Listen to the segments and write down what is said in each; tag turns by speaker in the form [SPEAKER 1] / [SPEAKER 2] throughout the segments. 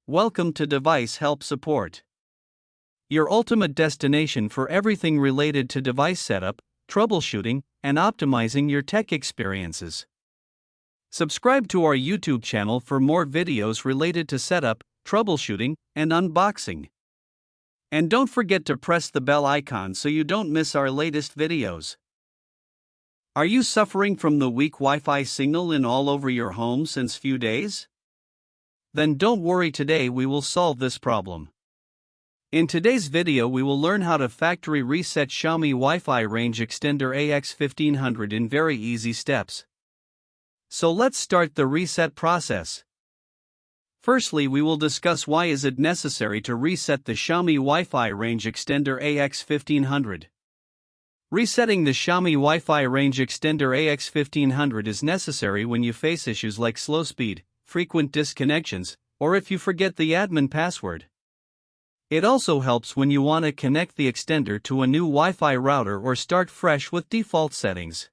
[SPEAKER 1] Welcome to Device Help Support, your ultimate destination for everything related to device setup, troubleshooting, and optimizing your tech experiences. Subscribe to our YouTube channel for more videos related to setup, troubleshooting, and unboxing. And don't forget to press the bell icon so you don't miss our latest videos. Are you suffering from the weak Wi-Fi signal in all over your home since few days? Then don't worry, today we will solve this problem. In today's video we will learn how to factory reset Xiaomi Wi-Fi range extender AX1500 in very easy steps. So let's start the reset process. Firstly, we will discuss why is it necessary to reset the Xiaomi Wi-Fi range extender AX1500. Resetting the Xiaomi Wi-Fi range extender AX1500 is necessary when you face issues like slow speed, frequent disconnections, or if you forget the admin password. It also helps when you want to connect the extender to a new Wi-Fi router or start fresh with default settings.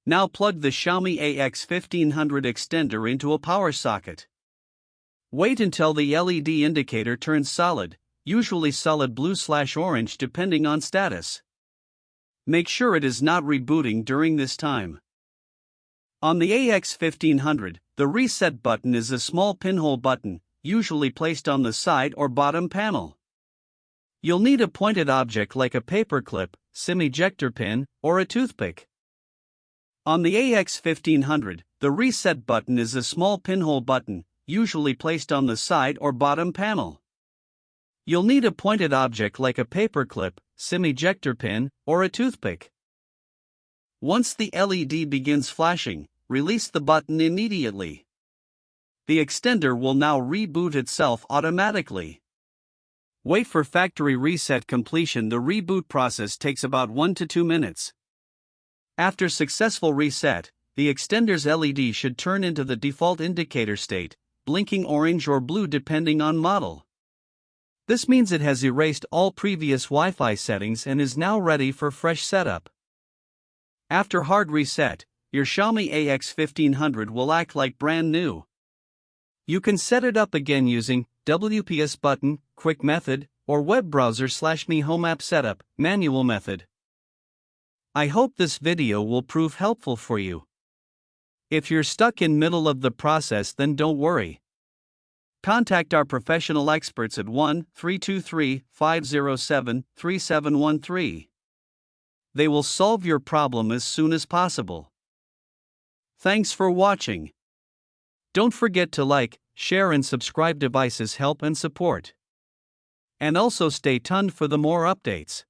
[SPEAKER 1] Now plug the Xiaomi AX1500 extender into a power socket. Wait until the LED indicator turns solid, usually solid blue/orange depending on status. Make sure it is not rebooting during this time. On the AX1500, the reset button is a small pinhole button, usually placed on the side or bottom panel. You'll need a pointed object like a paperclip, SIM ejector pin, or a toothpick. On the AX1500, the reset button is a small pinhole button, usually placed on the side or bottom panel. You'll need a pointed object like a paperclip, SIM ejector pin, or a toothpick. Once the LED begins flashing, release the button immediately. The extender will now reboot itself automatically. Wait for factory reset completion. The reboot process takes about 1 to 2 minutes. After successful reset, the extender's LED should turn into the default indicator state, blinking orange or blue depending on model. This means it has erased all previous Wi-Fi settings and is now ready for fresh setup. After hard reset, your Xiaomi AX1500 will act like brand new. You can set it up again using WPS button, quick method, or web browser/Mi Home App Setup, manual method. I hope this video will prove helpful for you. If you're stuck in middle of the process, then don't worry. Contact our professional experts at 1-323-507-3713. They will solve your problem as soon as possible. Thanks for watching. Don't forget to like, share and subscribe. Devices Help and Support. And also stay tuned for the more updates.